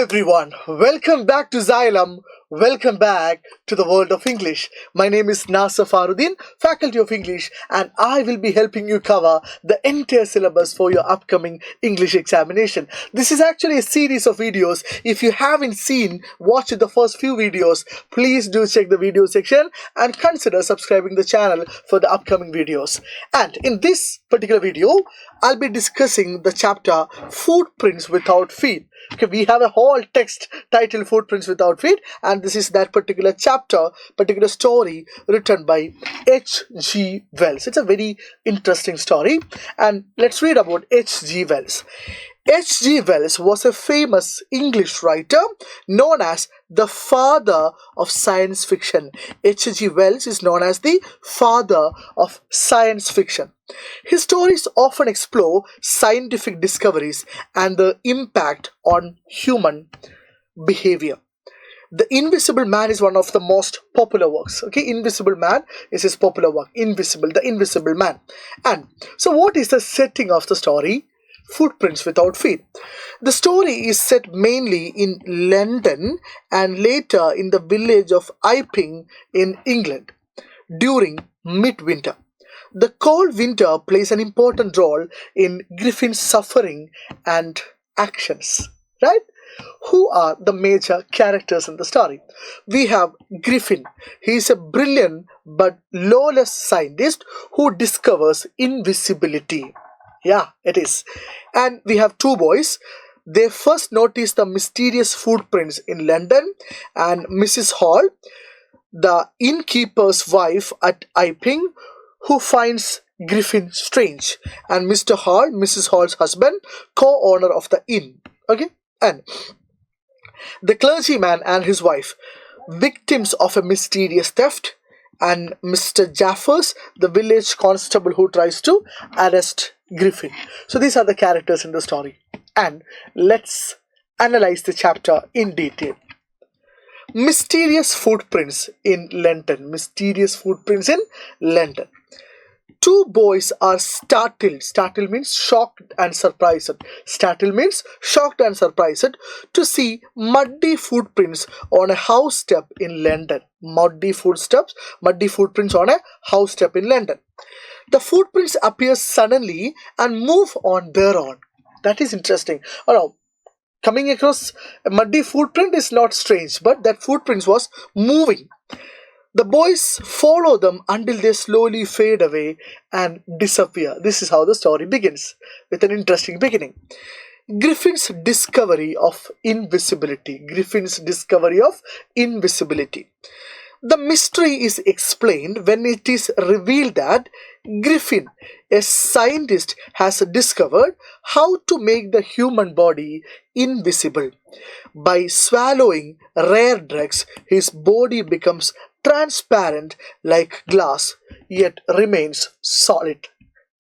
everyone, welcome back to Xylem. Welcome back to the world of English. My name is Nasser Faruddin, Faculty of English, and I will be helping you cover the entire syllabus for your upcoming English examination. This is actually a series of videos. If you haven't watched the first few videos, please do check the video section and consider subscribing the channel for the upcoming videos. And in this particular video, I'll be discussing the chapter Footprints Without Feet. Okay, we have a whole text titled Footprints Without Feet, and this is that particular chapter, particular story written by H.G. Wells. It's a very interesting story, and let's read about H.G. Wells. H.G. Wells was a famous English writer known as the father of science fiction. H.G. Wells is known as the father of science fiction. His stories often explore scientific discoveries and the impact on human behavior. The Invisible Man is one of the most popular works. Okay, Invisible Man is his popular work. The Invisible Man. And so what is the setting of the story? Footprints Without Feet. The story is set mainly in London and later in the village of Iping in England during midwinter. The cold winter plays an important role in Griffin's suffering and actions, right? Who are the major characters in the story? We have Griffin. He is a brilliant but lawless scientist who discovers invisibility. Yeah, it is. And we have two boys. They first notice the mysterious footprints in London, and Mrs. Hall, the innkeeper's wife at Iping, who finds Griffin strange, and Mr. Hall, Mrs. Hall's husband, co-owner of the inn. Okay, and the clergyman and his wife, victims of a mysterious theft, and Mr. Jaffers, the village constable who tries to arrest Griffin. So these are the characters in the story, and let's analyze the chapter in detail. Mysterious footprints in London. Mysterious footprints in London. Two boys are startled. Startled means shocked and surprised. Startled means shocked and surprised to see muddy footprints on a house step in London. Muddy footprints on a house step in London. The footprints appear suddenly and move on their own. That is interesting. Coming across a muddy footprint is not strange, but that footprints was moving. The boys follow them until they slowly fade away and disappear. This is how the story begins, with an interesting beginning. Griffin's discovery of invisibility. Griffin's discovery of invisibility. The mystery is explained when it is revealed that Griffin, a scientist, has discovered how to make the human body invisible. By swallowing rare drugs, his body becomes transparent like glass, yet remains solid.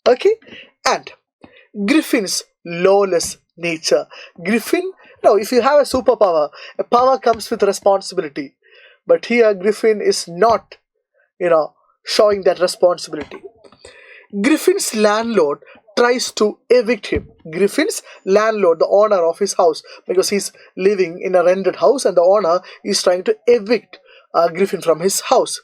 Okay? And Griffin's lawless nature. Griffin, if you have a superpower, a power comes with responsibility. But here Griffin is not, showing that responsibility. Griffin's landlord tries to evict him. Griffin's landlord, the owner of his house, because he's living in a rented house and the owner is trying to evict Griffin from his house.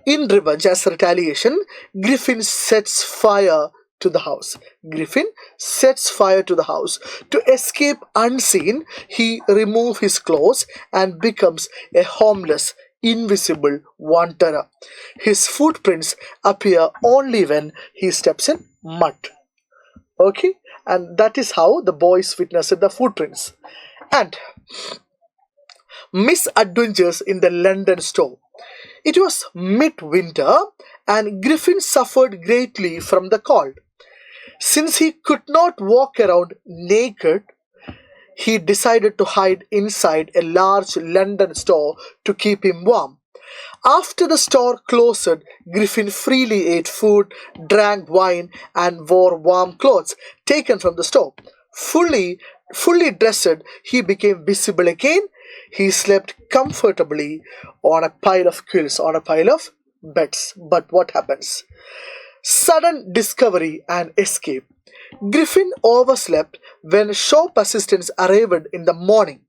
In revenge, as retaliation, Griffin sets fire to the house. Griffin sets fire to the house. To escape unseen, he removes his clothes and becomes a homeless, invisible wanderer. His footprints appear only when he steps in mud. Okay, and that is how the boys witnessed the footprints. And misadventures in the London store. It was midwinter and Griffin suffered greatly from the cold. Since he could not walk around naked, he decided to hide inside a large London store to keep him warm. After the store closed, Griffin freely ate food, drank wine, and wore warm clothes taken from the store. Fully dressed, he became visible again. He slept comfortably on a pile of quilts, on a pile of beds. But what happens? Sudden discovery and escape. Griffin overslept when shop assistants arrived in the morning.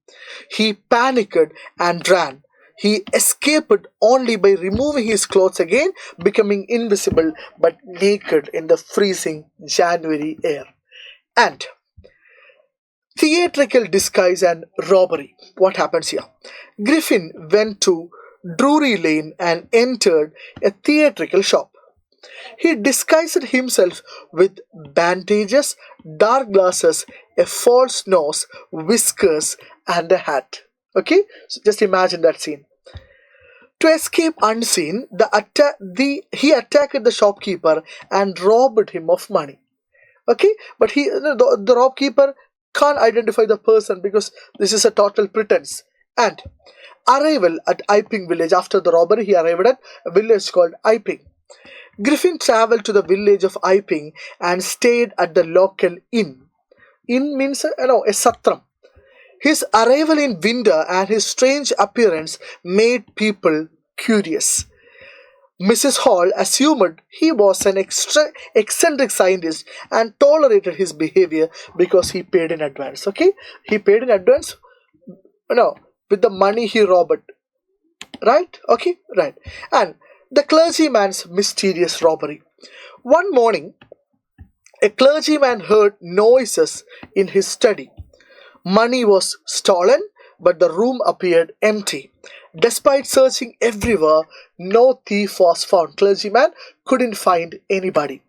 He panicked and ran. He escaped only by removing his clothes again, becoming invisible but naked in the freezing January air. And theatrical disguise and robbery. What happens here? Griffin went to Drury Lane and entered a theatrical shop. He disguised himself with bandages, dark glasses, a false nose, whiskers, and a hat. Okay, so just imagine that scene. To escape unseen, he attacked the shopkeeper and robbed him of money. Okay, but the shopkeeper can't identify the person because this is a total pretense. And arrival at Iping village. After the robbery, he arrived at a village called Iping. Griffin traveled to the village of Iping and stayed at the local inn. Inn means a satram. His arrival in winter and his strange appearance made people curious. Mrs. Hall assumed he was an eccentric scientist and tolerated his behavior because he paid in advance. Okay, he paid in advance, with the money he robbed. Right? Okay, right. And the clergyman's mysterious robbery. One morning, a clergyman heard noises in his study. Money was stolen, but the room appeared empty. Despite searching everywhere, no thief was found. Clergyman couldn't find anybody.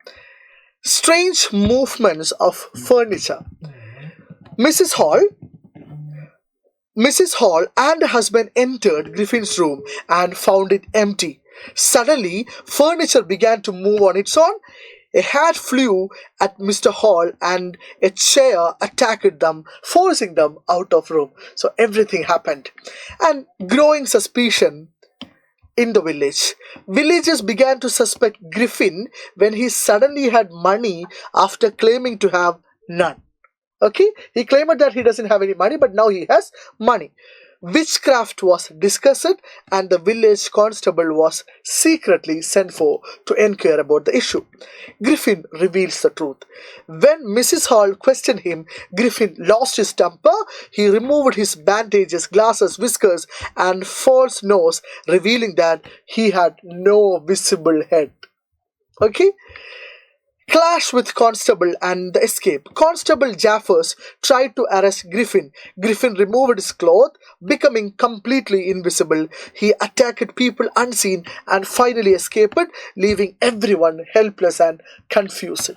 Strange movements of furniture. Mrs. Hall and her husband entered Griffin's room and found it empty. Suddenly, furniture began to move on its own. A hat flew at Mr. Hall and a chair attacked them, forcing them out of room. So everything happened. And growing suspicion in the village. Villagers began to suspect Griffin when he suddenly had money after claiming to have none. Okay, he claimed that he doesn't have any money, but now he has money. Witchcraft was discussed and the village constable was secretly sent for to inquire about the issue. Griffin reveals the truth. When Mrs. Hall questioned him, Griffin lost his temper. He removed his bandages, glasses, whiskers, and false nose, revealing that he had no visible head. Okay? Clash with Constable and the escape. Constable Jaffers tried to arrest Griffin. Griffin removed his clothes, becoming completely invisible. He attacked people unseen and finally escaped, leaving everyone helpless and confused.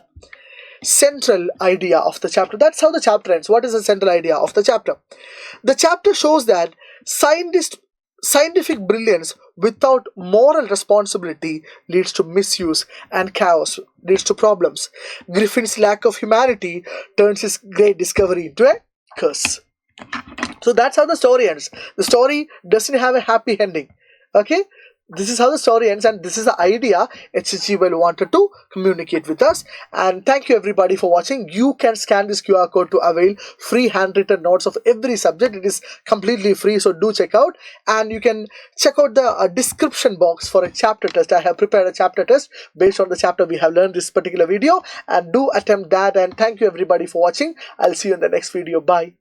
Central idea of the chapter. That's how the chapter ends. What is the central idea of the chapter? The chapter shows that scientific brilliance without moral responsibility leads to misuse, and chaos leads to problems. Griffin's lack of humanity turns his great discovery into a curse. So that's how the story ends. The story doesn't have a happy ending. Okay? This is how the story ends, and this is the idea HG wanted to communicate with us. And thank you everybody for watching. You can scan this QR code to avail free handwritten notes of every subject. It is completely free, so do check out. And you can check out the description box for a chapter test. I have prepared a chapter test based on the chapter we have learned this particular video, and do attempt that. And thank you everybody for watching. I'll see you in the next video. Bye.